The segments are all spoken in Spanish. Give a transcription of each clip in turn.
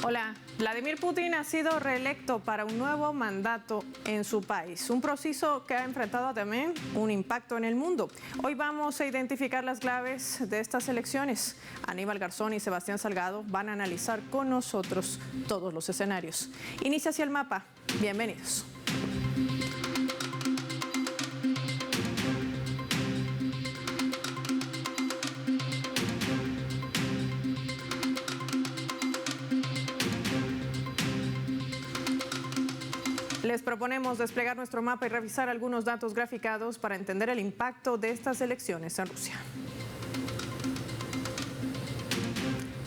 Hola, Vladimir Putin ha sido reelecto para un nuevo mandato en su país, un proceso que ha enfrentado también un impacto en el mundo. Hoy vamos a identificar las claves de estas elecciones. Aníbal Garzón y Sebastián Salgado van a analizar con nosotros todos los escenarios. Inicia así el mapa. Bienvenidos. Les proponemos desplegar nuestro mapa y revisar algunos datos graficados para entender el impacto de estas elecciones en Rusia.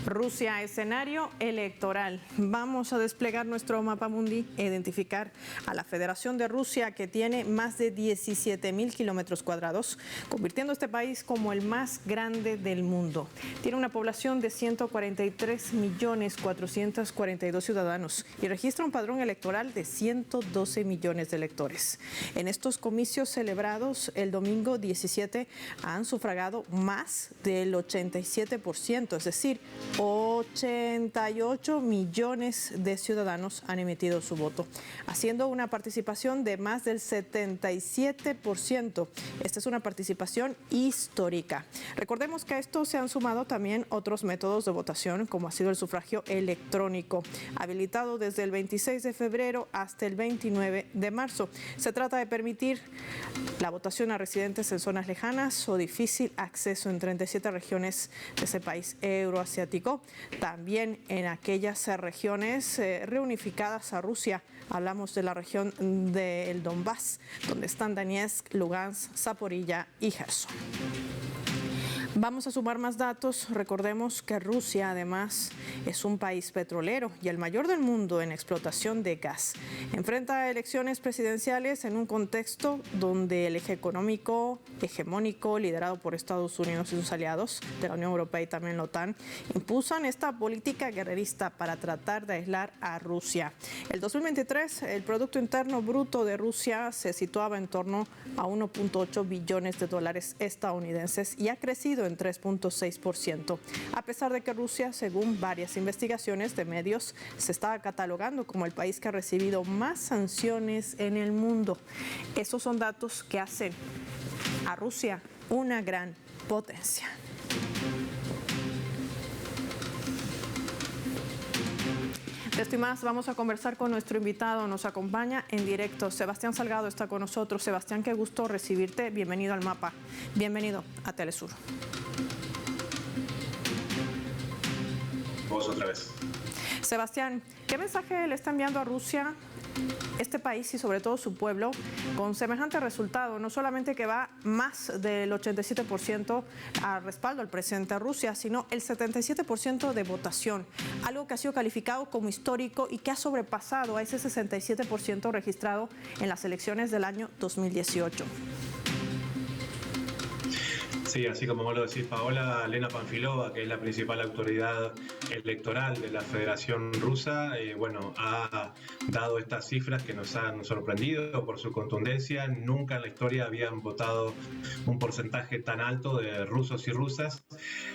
Rusia, escenario electoral. Vamos a desplegar nuestro mapa mundi e identificar a la Federación de Rusia, que tiene más de 17.000 kilómetros cuadrados, convirtiendo este país como el más grande del mundo. Tiene una población de 143.442.000 ciudadanos y registra un padrón electoral de 112 millones de electores. En estos comicios celebrados el domingo 17 han sufragado más del 87%, es decir, 88 millones de ciudadanos han emitido su voto, haciendo una participación de más del 77%. Esta es una participación histórica. Recordemos que a esto se han sumado también otros métodos de votación, como ha sido el sufragio electrónico, habilitado desde el 26 de febrero hasta el 29 de marzo. Se trata de permitir la votación a residentes en zonas lejanas o difícil acceso en 37 regiones de ese país euroasiático. También en aquellas regiones reunificadas a Rusia. Hablamos de la región del Donbass, donde están Donetsk, Lugansk, Zaporilla y Gerson. Vamos a sumar más datos. Recordemos que Rusia, además, es un país petrolero y el mayor del mundo en explotación de gas. Enfrenta elecciones presidenciales en un contexto donde el eje económico hegemónico, liderado por Estados Unidos y sus aliados de la Unión Europea y también la OTAN, impulsan esta política guerrerista para tratar de aislar a Rusia. El 2023, el Producto Interno Bruto de Rusia se situaba en torno a 1.8 billones de dólares estadounidenses y ha crecido en 3.6%, a pesar de que Rusia, según varias investigaciones de medios, se está catalogando como el país que ha recibido más sanciones en el mundo. Esos son datos que hacen a Rusia una gran potencia. De esto y más vamos a conversar con nuestro invitado. Nos acompaña en directo Sebastián Salgado, está con nosotros. Sebastián, qué gusto recibirte. Bienvenido al mapa. Bienvenido a Telesur. Vos otra vez. Sebastián, ¿qué mensaje le está enviando a Rusia este país y sobre todo su pueblo con semejante resultado? No solamente que va más del 87% a respaldo al presidente de Rusia, sino el 77% de votación, algo que ha sido calificado como histórico y que ha sobrepasado a ese 67% registrado en las elecciones del año 2018. Sí, así como vos lo decís, Paola, Lena Panfilova, que es la principal autoridad electoral de la Federación Rusa, ha dado estas cifras que nos han sorprendido por su contundencia. Nunca en la historia habían votado un porcentaje tan alto de rusos y rusas,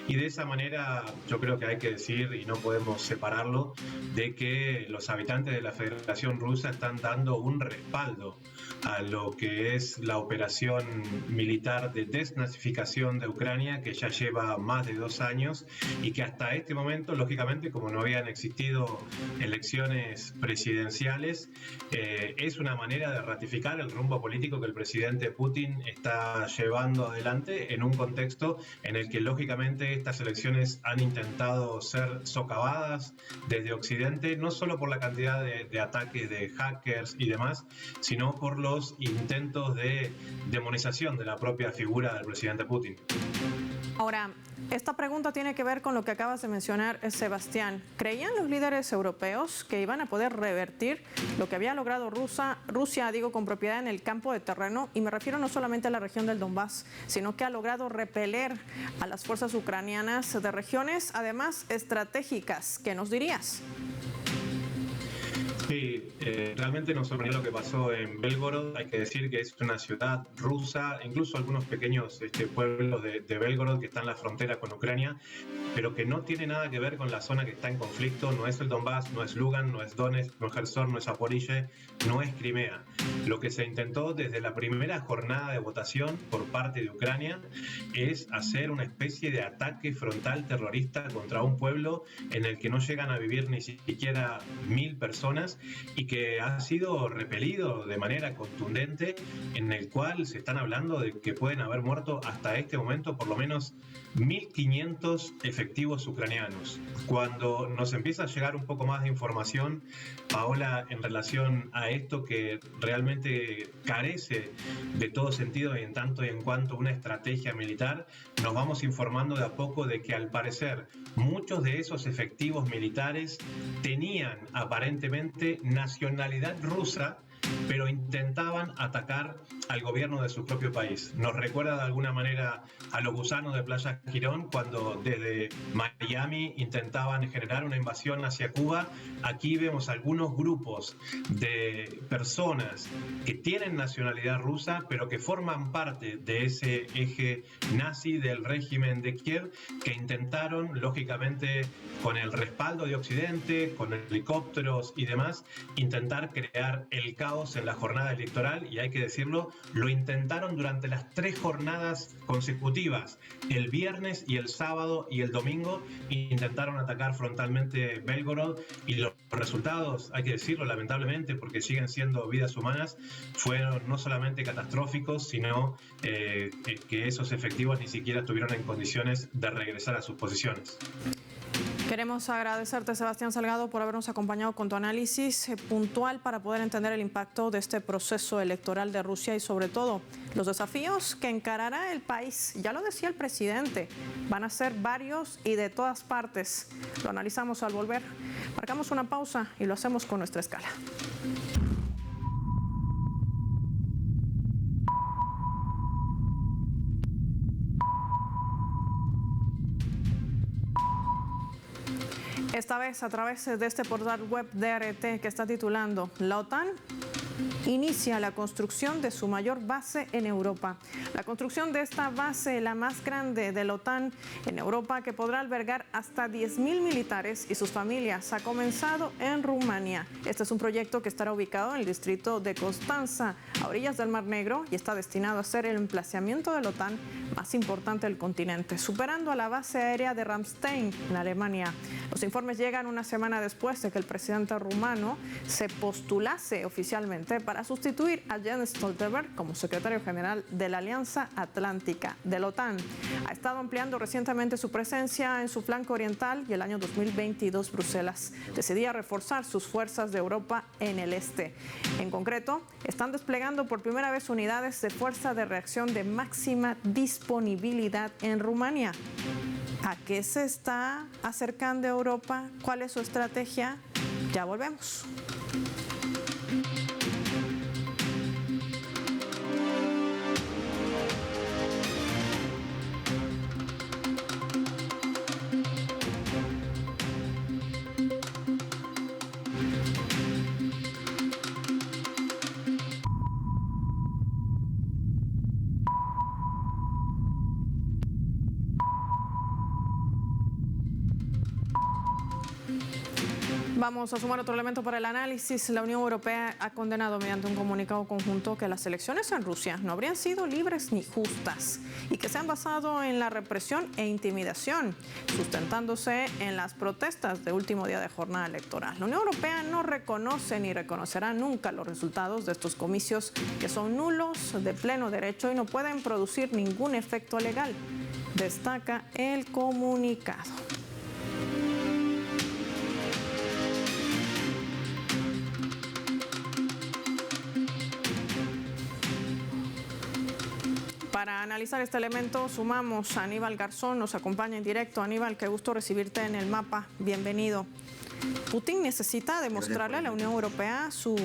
y de esa manera yo creo que hay que decir, y no podemos separarlo, de que los habitantes de la Federación Rusa están dando un respaldo a lo que es la operación militar de desnazificación de Ucrania, que ya lleva más de 2 años y que hasta este momento, lógicamente, como no habían existido elecciones presidenciales, es una manera de ratificar el rumbo político que el presidente Putin está llevando adelante en un contexto en el que, lógicamente, estas elecciones han intentado ser socavadas desde Occidente, no solo por la cantidad de ataques de hackers y demás, sino por los intentos de demonización de la propia figura del presidente Putin. Ahora, esta pregunta tiene que ver con lo que acabas de mencionar, Sebastián. ¿Creían los líderes europeos que iban a poder revertir lo que había logrado Rusia, con propiedad en el campo de terreno? Y me refiero no solamente a la región del Donbass, sino que ha logrado repeler a las fuerzas ucranianas de regiones, además estratégicas. ¿Qué nos dirías? Sí, realmente nos sorprendió lo que pasó en Belgorod. Hay que decir que es una ciudad rusa, incluso algunos pequeños pueblos de Belgorod que están en la frontera con Ucrania, pero que no tiene nada que ver con la zona que está en conflicto. No es el Donbass, no es Lugan, no es Donetsk, no es Gerson, no es Zaporizhia, no es Crimea. Lo que se intentó desde la primera jornada de votación por parte de Ucrania es hacer una especie de ataque frontal terrorista contra un pueblo en el que no llegan a vivir ni siquiera 1000 personas y que ha sido repelido de manera contundente, en el cual se están hablando de que pueden haber muerto hasta este momento por lo menos 1.500 efectivos ucranianos. Cuando nos empieza a llegar un poco más de información, Paola, en relación a esto que realmente carece de todo sentido y en tanto y en cuanto una estrategia militar, nos vamos informando de a poco de que al parecer muchos de esos efectivos militares tenían aparentemente nacionalidad rusa, pero intentaban atacar al gobierno de su propio país. Nos recuerda de alguna manera a los gusanos de Playa Girón cuando desde Miami intentaban generar una invasión hacia Cuba. Aquí vemos algunos grupos de personas que tienen nacionalidad rusa, pero que forman parte de ese eje nazi del régimen de Kiev, que intentaron, lógicamente, con el respaldo de Occidente, con helicópteros y demás, intentar crear el caos en la jornada electoral. Y hay que decirlo, lo intentaron durante las 3 jornadas consecutivas, el viernes y el sábado y el domingo, intentaron atacar frontalmente Belgorod, y los resultados, hay que decirlo lamentablemente, porque siguen siendo vidas humanas, fueron no solamente catastróficos, sino que esos efectivos ni siquiera estuvieron en condiciones de regresar a sus posiciones. Queremos agradecerte, Sebastián Salgado, por habernos acompañado con tu análisis puntual para poder entender el impacto de este proceso electoral de Rusia y sobre todo los desafíos que encarará el país. Ya lo decía el presidente, van a ser varios y de todas partes. Lo analizamos al volver. Marcamos una pausa y lo hacemos con nuestra escala. Esta vez a través de este portal web DRT que está titulando "La OTAN inicia la construcción de su mayor base en Europa". La construcción de esta base, la más grande de la OTAN en Europa, que podrá albergar hasta 10.000 militares y sus familias, ha comenzado en Rumania. Este es un proyecto que estará ubicado en el distrito de Constanța, a orillas del Mar Negro, y está destinado a ser el emplazamiento de la OTAN más importante del continente, superando a la base aérea de Ramstein en Alemania. Los informes llegan una semana después de que el presidente rumano se postulase oficialmente para sustituir a Jens Stoltenberg como secretario general de la Alianza Atlántica de la OTAN. Ha estado ampliando recientemente su presencia en su flanco oriental y el año 2022 Bruselas decidía reforzar sus fuerzas de Europa en el este. En concreto, están desplegando por primera vez unidades de fuerza de reacción de máxima disponibilidad en Rumania. ¿A qué se está acercando Europa? ¿Cuál es su estrategia? Ya volvemos. Vamos a sumar otro elemento para el análisis. La Unión Europea ha condenado mediante un comunicado conjunto que las elecciones en Rusia no habrían sido libres ni justas y que se han basado en la represión e intimidación, sustentándose en las protestas de último día de jornada electoral. La Unión Europea no reconoce ni reconocerá nunca los resultados de estos comicios, que son nulos de pleno derecho y no pueden producir ningún efecto legal, destaca el comunicado. Para analizar este elemento sumamos a Aníbal Garzón, nos acompaña en directo. Aníbal, qué gusto recibirte en el mapa, bienvenido. ¿Putin necesita demostrarle a la Unión Europea su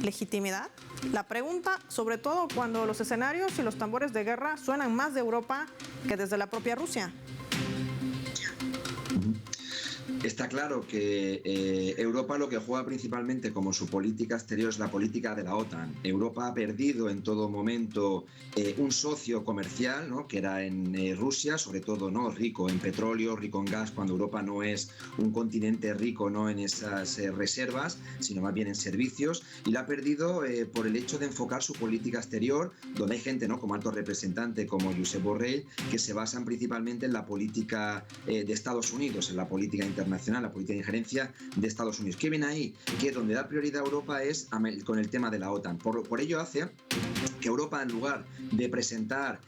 legitimidad? La pregunta, sobre todo cuando los escenarios y los tambores de guerra suenan más de Europa que desde la propia Rusia. Está claro que Europa lo que juega principalmente como su política exterior es la política de la OTAN. Europa ha perdido en todo momento un socio comercial, ¿no?, que era en Rusia, sobre todo, ¿no?, rico en petróleo, rico en gas, cuando Europa no es un continente rico, no en esas reservas, sino más bien en servicios, y la ha perdido por el hecho de enfocar su política exterior, donde hay gente, ¿no?, como alto representante, como Josep Borrell, que se basan principalmente en la política de Estados Unidos, en la política internacional, la política de injerencia de Estados Unidos. ¿Qué ven ahí? Que donde da prioridad a Europa es con el tema de la OTAN. Por ello hace que Europa, en lugar de presentar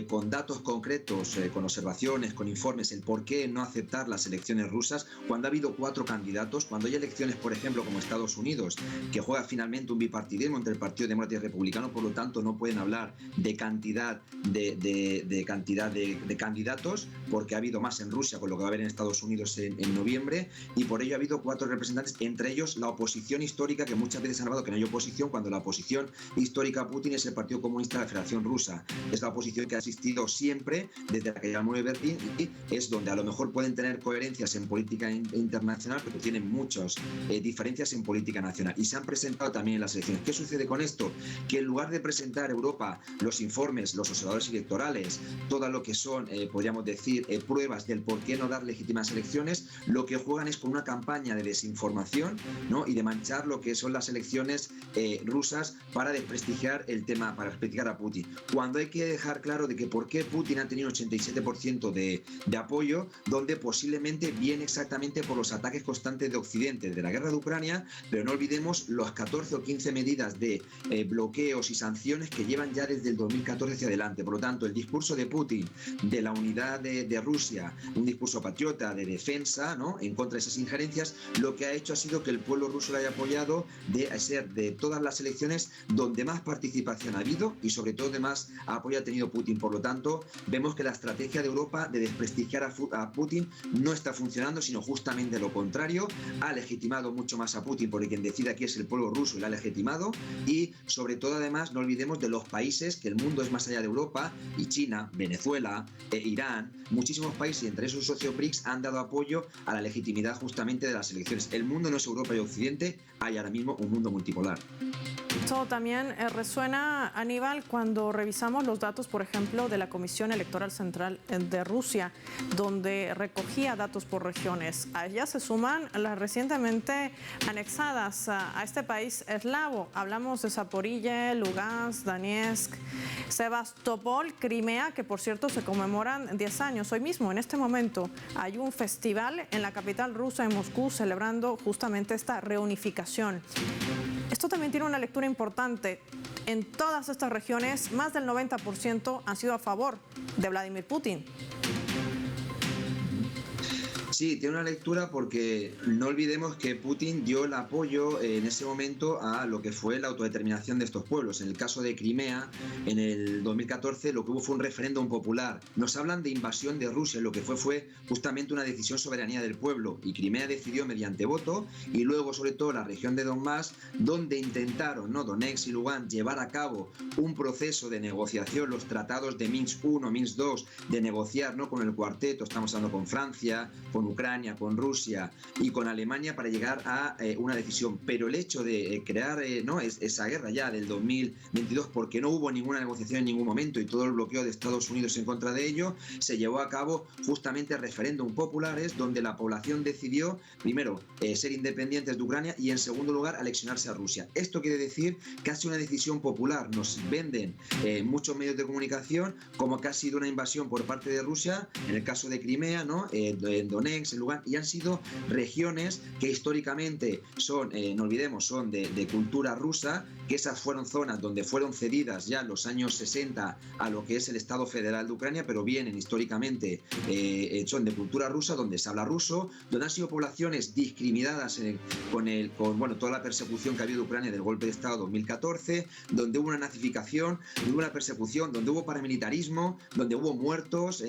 con datos concretos, con observaciones, con informes, el por qué no aceptar las elecciones rusas, cuando ha habido 4 candidatos, cuando hay elecciones, por ejemplo, como Estados Unidos, que juega finalmente un bipartidismo entre el Partido Demócrata y Republicano, por lo tanto no pueden hablar de cantidad de candidatos, porque ha habido más en Rusia con lo que va a haber en Estados Unidos en noviembre, y por ello ha habido 4 representantes, entre ellos la oposición histórica, que muchas veces han hablado que no hay oposición, cuando la oposición histórica a Putin es el Partido Comunista de la Federación Rusa. Es la oposición que ha existido siempre desde la caída del muro de Berlín, y es donde a lo mejor pueden tener coherencias en política internacional, pero tienen muchas diferencias en política nacional, y se han presentado también en las elecciones. ¿Qué sucede con esto? Que en lugar de presentar Europa los informes, los observadores electorales, todo lo que son, podríamos decir, pruebas del por qué no dar legítimas elecciones, lo que juegan es con una campaña de desinformación, ¿no?, y de manchar lo que son las elecciones rusas para desprestigiar el tema, para desprestigiar a Putin. Cuando hay que dejar claro de que por qué Putin ha tenido 87% de apoyo, donde posiblemente viene exactamente por los ataques constantes de Occidente, de la guerra de Ucrania, pero no olvidemos los 14 o 15 medidas de bloqueos y sanciones que llevan ya desde el 2014 hacia adelante. Por lo tanto, el discurso de Putin de la unidad de Rusia, un discurso patriota de defensa, ¿no?, en contra de esas injerencias, lo que ha hecho ha sido que el pueblo ruso le haya apoyado, de ser de todas las elecciones donde más participación ha habido y sobre todo de más apoyo ha tenido Putin. Por lo tanto, vemos que la estrategia de Europa de desprestigiar a Putin no está funcionando, sino justamente lo contrario. Ha legitimado mucho más a Putin, porque quien decide aquí es el pueblo ruso y lo ha legitimado, y sobre todo, además, no olvidemos de los países, que el mundo es más allá de Europa, y China, Venezuela, Irán, muchísimos países, y entre esos socios BRICS han dado apoyo a la legitimidad justamente de las elecciones. El mundo no es Europa y Occidente, hay ahora mismo un mundo multipolar. Esto también resuena, Aníbal, cuando revisamos los datos, por ejemplo, de la Comisión Electoral Central de Rusia, donde recogía datos por regiones. A ellas se suman las recientemente anexadas a este país eslavo. Hablamos de Zaporilla, Lugansk, Donetsk, Sebastopol, Crimea, que por cierto se conmemoran 10 años. Hoy mismo, en este momento, hay un festival en la capital rusa, en Moscú, celebrando justamente esta reunificación. Esto también tiene una lectura importante. En todas estas regiones, más del 90% han sido a favor de Vladimir Putin. Sí, tiene una lectura porque no olvidemos que Putin dio el apoyo en ese momento a lo que fue la autodeterminación de estos pueblos. En el caso de Crimea, en el 2014, lo que hubo fue un referéndum popular. Nos hablan de invasión de Rusia, lo que fue justamente una decisión soberanía del pueblo, y Crimea decidió mediante voto, y luego sobre todo la región de Donbass, donde intentaron, ¿no?, Donetsk y Lugansk, llevar a cabo un proceso de negociación, los tratados de Minsk I, Minsk II, de negociar, ¿no?, con el cuarteto, estamos hablando con Francia, con Ucrania, con Rusia y con Alemania, para llegar a una decisión. Pero el hecho de crear esa guerra ya del 2022, porque no hubo ninguna negociación en ningún momento y todo el bloqueo de Estados Unidos en contra de ello, se llevó a cabo justamente referéndum populares, donde la población decidió, primero, ser independientes de Ucrania, y en segundo lugar, anexionarse a Rusia. Esto quiere decir que ha sido una decisión popular. Nos venden muchos medios de comunicación como que ha sido una invasión por parte de Rusia, en el caso de Crimea, ¿no?, en Donetsk, en Lugansk, y han sido regiones que históricamente son, no olvidemos, son de cultura rusa, que esas fueron zonas donde fueron cedidas ya en los años 60 a lo que es el Estado Federal de Ucrania, pero vienen históricamente, son de cultura rusa, donde se habla ruso, donde han sido poblaciones discriminadas con toda la persecución que ha habido de Ucrania del golpe de Estado 2014, donde hubo una nazificación, donde hubo una persecución, donde hubo paramilitarismo, donde hubo muertos,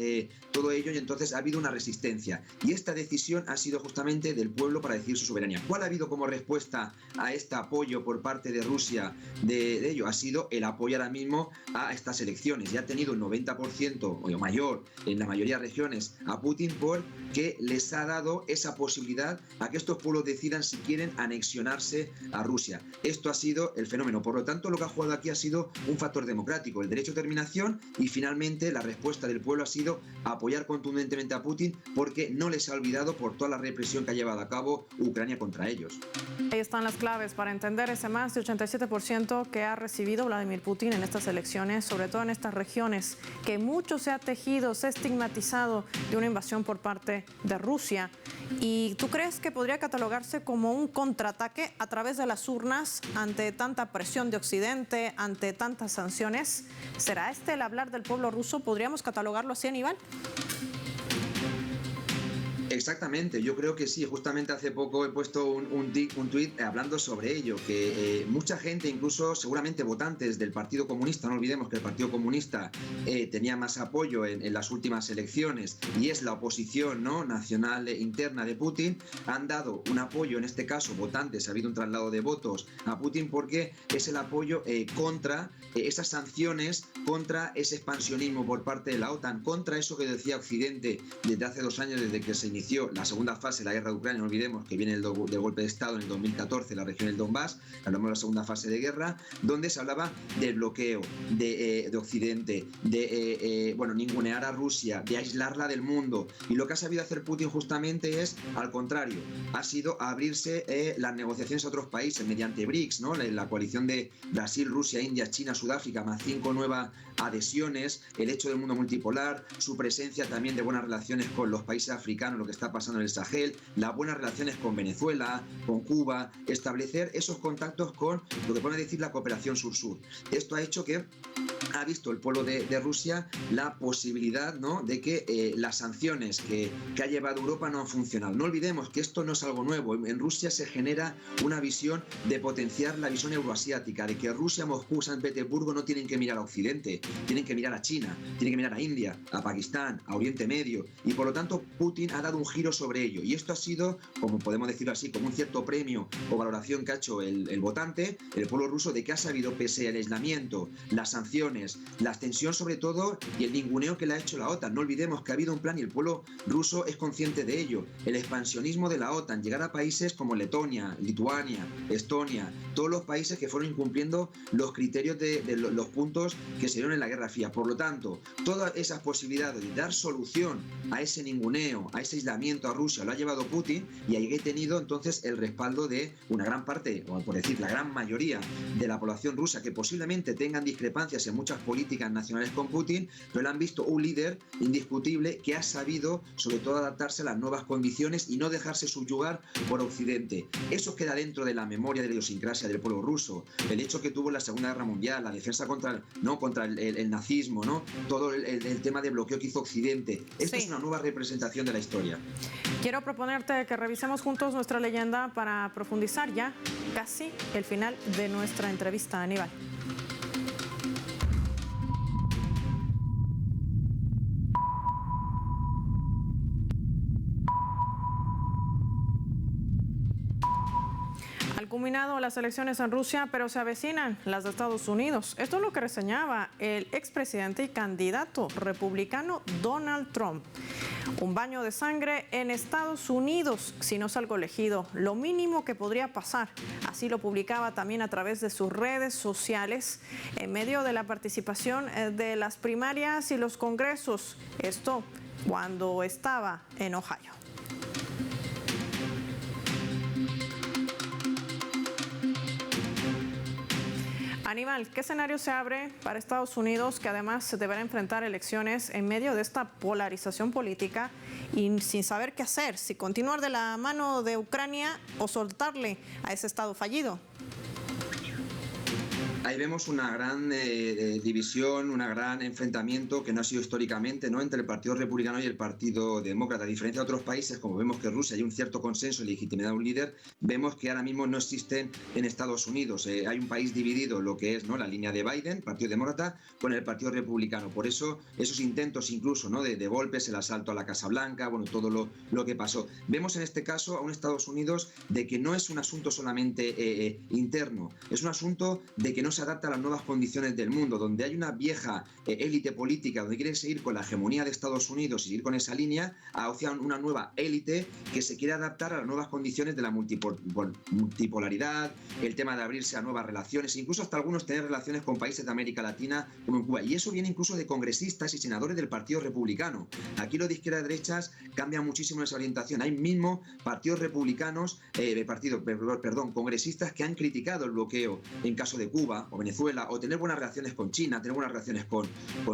todo ello, y entonces ha habido una resistencia. Y esta decisión ha sido justamente del pueblo para decidir su soberanía. ¿Cuál ha habido como respuesta a este apoyo por parte de Rusia de ello? Ha sido el apoyo ahora mismo a estas elecciones. Ya ha tenido un 90% o mayor en la mayoría de regiones a Putin, porque les ha dado esa posibilidad a que estos pueblos decidan si quieren anexionarse a Rusia. Esto ha sido el fenómeno. Por lo tanto, lo que ha jugado aquí ha sido un factor democrático, el derecho a terminación, y finalmente la respuesta del pueblo ha sido apoyar contundentemente a Putin, porque no les ha olvidado por toda la represión que ha llevado a cabo Ucrania contra ellos. Ahí están las claves para entender ese más de 87% que ha recibido Vladimir Putin en estas elecciones, sobre todo en estas regiones que mucho se ha tejido, se ha estigmatizado de una invasión por parte de Rusia. ¿Y tú crees que podría catalogarse como un contraataque a través de las urnas ante tanta presión de Occidente, ante tantas sanciones? ¿Será este el hablar del pueblo ruso? ¿Podríamos catalogarlo así, Aníbal? Exactamente, yo creo que sí. Justamente hace poco he puesto un tuit hablando sobre ello, que mucha gente, incluso seguramente votantes del Partido Comunista, no olvidemos que el Partido Comunista tenía más apoyo en las últimas elecciones y es la oposición, ¿no?, nacional interna de Putin, han dado un apoyo, en este caso votantes, ha habido un traslado de votos a Putin porque es el apoyo contra esas sanciones, contra ese expansionismo por parte de la OTAN, contra eso que decía Occidente desde hace 2 años, desde que se inició la segunda fase de la guerra de Ucrania. No olvidemos que viene del golpe de Estado en el 2014 en la región del Donbass, hablamos de la segunda fase de guerra, donde se hablaba del bloqueo de Occidente, de ningunear a Rusia, de aislarla del mundo. Y lo que ha sabido hacer Putin justamente es, al contrario, ha sido abrirse las negociaciones a otros países mediante BRICS, ¿no?, la coalición de Brasil, Rusia, India, China, Sudáfrica, más 5 nuevas adhesiones, el hecho del mundo multipolar, su presencia también de buenas relaciones con los países africanos, lo que está pasando en el Sahel, las buenas relaciones con Venezuela, con Cuba, establecer esos contactos con lo que puede decir la cooperación sur-sur. Esto ha hecho que ha visto el pueblo de Rusia la posibilidad, ¿no?, de que las sanciones que ha llevado Europa no han funcionado. No olvidemos que esto no es algo nuevo. En Rusia se genera una visión de potenciar la visión euroasiática, de que Rusia, Moscú, San Petersburgo no tienen que mirar a Occidente, tienen que mirar a China, tienen que mirar a India, a Pakistán, a Oriente Medio, y por lo tanto Putin ha dado un giro sobre ello. Y esto ha sido, como podemos decirlo así, como un cierto premio o valoración que ha hecho el votante, el pueblo ruso, de que ha sabido, pese al aislamiento, las sanciones, la tensión sobre todo y el ninguneo que le ha hecho la OTAN. No olvidemos que ha habido un plan y el pueblo ruso es consciente de ello. El expansionismo de la OTAN, llegar a países como Letonia, Lituania, Estonia, todos los países que fueron incumpliendo los criterios de los puntos que se dieron en la Guerra Fría. Por lo tanto, todas esas posibilidades de dar solución a ese ninguneo, a ese aislamiento a Rusia, lo ha llevado Putin, y ahí he tenido entonces el respaldo de una gran parte, o por decir la gran mayoría de la población rusa, que posiblemente tengan discrepancias en muchas políticas nacionales con Putin, pero le han visto un líder indiscutible que ha sabido sobre todo adaptarse a las nuevas condiciones y no dejarse subyugar por Occidente. Eso queda dentro de la memoria de la idiosincrasia del pueblo ruso, el hecho que tuvo en la Segunda Guerra Mundial, la defensa contra el nazismo, ¿no?, todo el tema de bloqueo que hizo Occidente. Esto es una nueva representación de la historia. Quiero proponerte que revisemos juntos nuestra leyenda para profundizar ya casi el final de nuestra entrevista, Aníbal. Han culminado las elecciones en Rusia, pero se avecinan las de Estados Unidos. Esto es lo que reseñaba el expresidente y candidato republicano Donald Trump. Un baño de sangre en Estados Unidos si no salgo elegido, lo mínimo que podría pasar. Así lo publicaba también a través de sus redes sociales en medio de la participación de las primarias y los congresos. Esto cuando estaba en Ohio. Aníbal, ¿qué escenario se abre para Estados Unidos, que además se deberá enfrentar elecciones en medio de esta polarización política y sin saber qué hacer? Si continuar de la mano de Ucrania o soltarle a ese Estado fallido. Ahí vemos una gran división, un gran enfrentamiento que no ha sido históricamente, ¿no?, entre el Partido Republicano y el Partido Demócrata. A diferencia de otros países, como vemos que en Rusia hay un cierto consenso y legitimidad de un líder, vemos que ahora mismo no existen en Estados Unidos. Hay un país dividido, lo que es, ¿no?, la línea de Biden, Partido Demócrata, con el Partido Republicano. Por eso esos intentos incluso, ¿no?, de golpes, el asalto a la Casa Blanca, bueno, todo lo que pasó. Vemos en este caso a un Estados Unidos de que no es un asunto solamente interno, es un asunto de que no se adapta a las nuevas condiciones del mundo, donde hay una vieja élite política, donde quiere seguir con la hegemonía de Estados Unidos y seguir con esa línea, hacia una nueva élite que se quiere adaptar a las nuevas condiciones de la multipolaridad, el tema de abrirse a nuevas relaciones, incluso hasta algunos tener relaciones con países de América Latina como en Cuba. Y eso viene incluso de congresistas y senadores del Partido Republicano. Aquí lo de izquierda a derechas cambia muchísimo esa orientación. Hay mismo partidos republicanos, congresistas que han criticado el bloqueo en caso de Cuba o Venezuela, o tener buenas relaciones con China, tener buenas relaciones con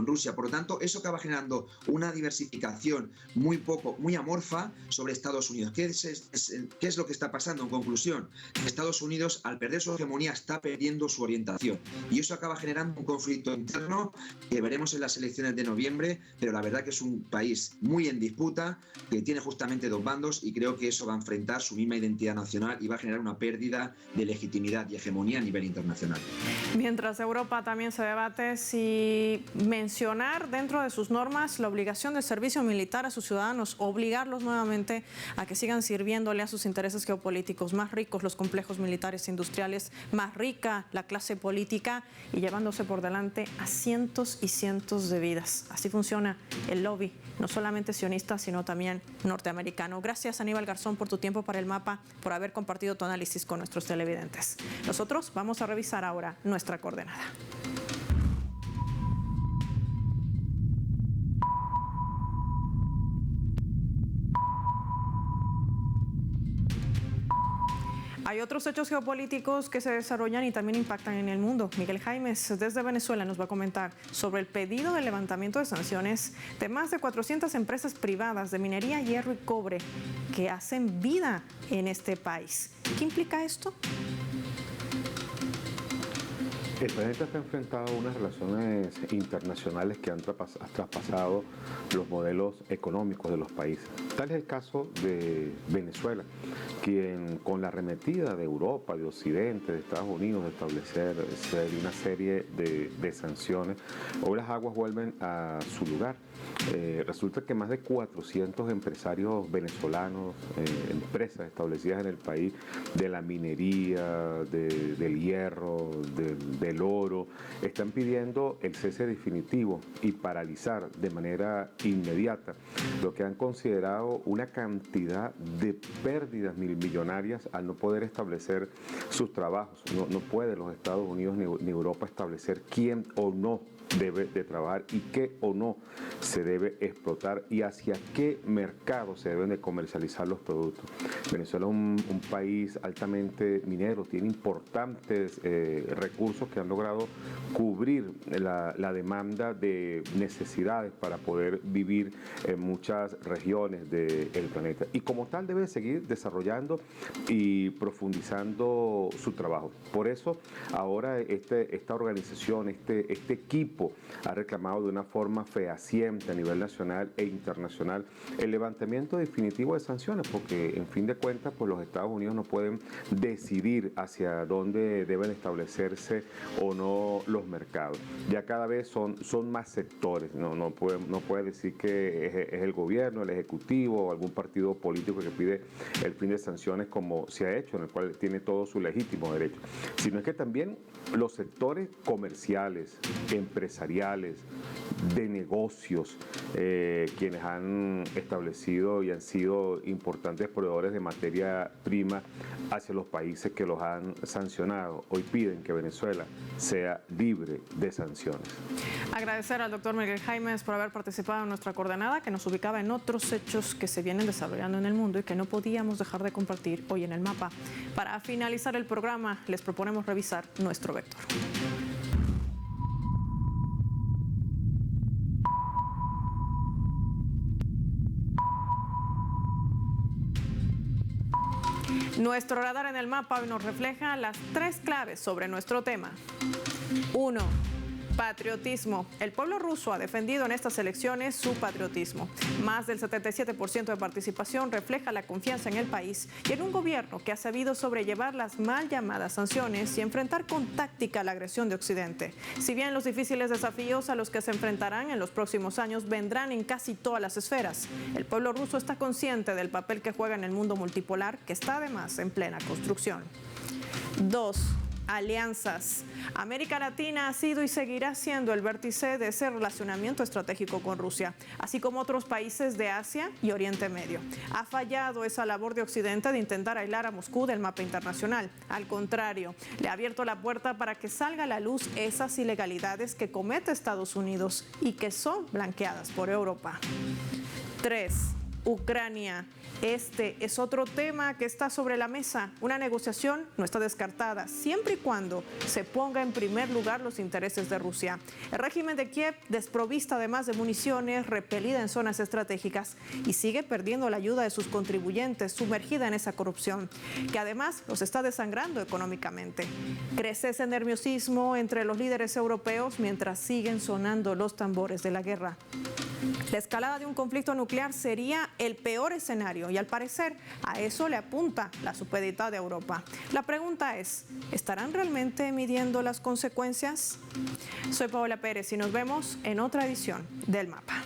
Rusia. Por lo tanto, eso acaba generando una diversificación muy amorfa sobre Estados Unidos. ¿Qué es lo que está pasando? En conclusión, Estados Unidos, al perder su hegemonía, está perdiendo su orientación. Y eso acaba generando un conflicto interno que veremos en las elecciones de noviembre, pero la verdad que es un país muy en disputa, que tiene justamente dos bandos, y creo que eso va a enfrentar su misma identidad nacional y va a generar una pérdida de legitimidad y hegemonía a nivel internacional. Mientras Europa también se debate si mencionar dentro de sus normas la obligación del servicio militar a sus ciudadanos, obligarlos nuevamente a que sigan sirviéndole a sus intereses geopolíticos. Más ricos los complejos militares e industriales, más rica la clase política, y llevándose por delante a cientos y cientos de vidas. Así funciona el lobby, no solamente sionista, sino también norteamericano. Gracias, Aníbal Garzón, por tu tiempo para El Mapa, por haber compartido tu análisis con nuestros televidentes. Nosotros vamos a revisar ahora nuestra coordenada. Hay otros hechos geopolíticos que se desarrollan y también impactan en el mundo. Miguel Jaimes, desde Venezuela, nos va a comentar sobre el pedido de levantamiento de sanciones de más de 400 empresas privadas de minería, hierro y cobre que hacen vida en este país. ¿Qué implica esto? El planeta está enfrentado a unas relaciones internacionales que han traspasado los modelos económicos de los países. Tal es el caso de Venezuela, quien con la arremetida de Europa, de Occidente, de Estados Unidos, de establecer una serie de sanciones, hoy las aguas vuelven a su lugar. Resulta que más de 400 empresarios venezolanos, empresas establecidas en el país, de la minería, del hierro, del oro, están pidiendo el cese definitivo y paralizar de manera inmediata lo que han considerado una cantidad de pérdidas millonarias al no poder establecer sus trabajos. No puede los Estados Unidos ni Europa establecer quién o no debe de trabajar y qué o no se debe explotar y hacia qué mercado se deben de comercializar los productos. Venezuela es un país altamente minero, tiene importantes recursos que han logrado cubrir la demanda de necesidades para poder vivir en muchas regiones del planeta, y como tal debe seguir desarrollando y profundizando su trabajo. Por eso ahora esta organización, este equipo ha reclamado de una forma fehaciente a nivel nacional e internacional el levantamiento definitivo de sanciones, porque en fin de cuentas pues los Estados Unidos no pueden decidir hacia dónde deben establecerse o no los mercados. Ya cada vez son más sectores, no puede decir que es el gobierno, el ejecutivo o algún partido político que pide el fin de sanciones como se ha hecho, en el cual tiene todo su legítimo derecho, sino es que también los sectores comerciales, empresariales, de negocios, quienes han establecido y han sido importantes proveedores de materia prima hacia los países que los han sancionado, hoy piden que Venezuela sea libre de sanciones. Agradecer al doctor Miguel Jaimes por haber participado en nuestra coordenada, que nos ubicaba en otros hechos que se vienen desarrollando en el mundo y que no podíamos dejar de compartir hoy en El Mapa. Para finalizar el programa, les proponemos revisar nuestro vector. Nuestro radar en El Mapa hoy nos refleja las 3 claves sobre nuestro tema. 1. Patriotismo. El pueblo ruso ha defendido en estas elecciones su patriotismo. Más del 77% de participación refleja la confianza en el país y en un gobierno que ha sabido sobrellevar las mal llamadas sanciones y enfrentar con táctica la agresión de Occidente. Si bien los difíciles desafíos a los que se enfrentarán en los próximos años vendrán en casi todas las esferas, el pueblo ruso está consciente del papel que juega en el mundo multipolar, que está además en plena construcción. 2. Alianzas. América Latina ha sido y seguirá siendo el vértice de ese relacionamiento estratégico con Rusia, así como otros países de Asia y Oriente Medio. Ha fallado esa labor de Occidente de intentar aislar a Moscú del mapa internacional. Al contrario, le ha abierto la puerta para que salga a la luz esas ilegalidades que comete Estados Unidos y que son blanqueadas por Europa. 3. Ucrania. Este es otro tema que está sobre la mesa. Una negociación no está descartada, siempre y cuando se ponga en primer lugar los intereses de Rusia. El régimen de Kiev, desprovista además de municiones, repelida en zonas estratégicas y sigue perdiendo la ayuda de sus contribuyentes, sumergida en esa corrupción, que además los está desangrando económicamente. Crece ese nerviosismo entre los líderes europeos mientras siguen sonando los tambores de la guerra. La escalada de un conflicto nuclear sería el peor escenario y al parecer a eso le apunta la supeditad de Europa. La pregunta es, ¿estarán realmente midiendo las consecuencias? Soy Paola Pérez y nos vemos en otra edición del Mapa.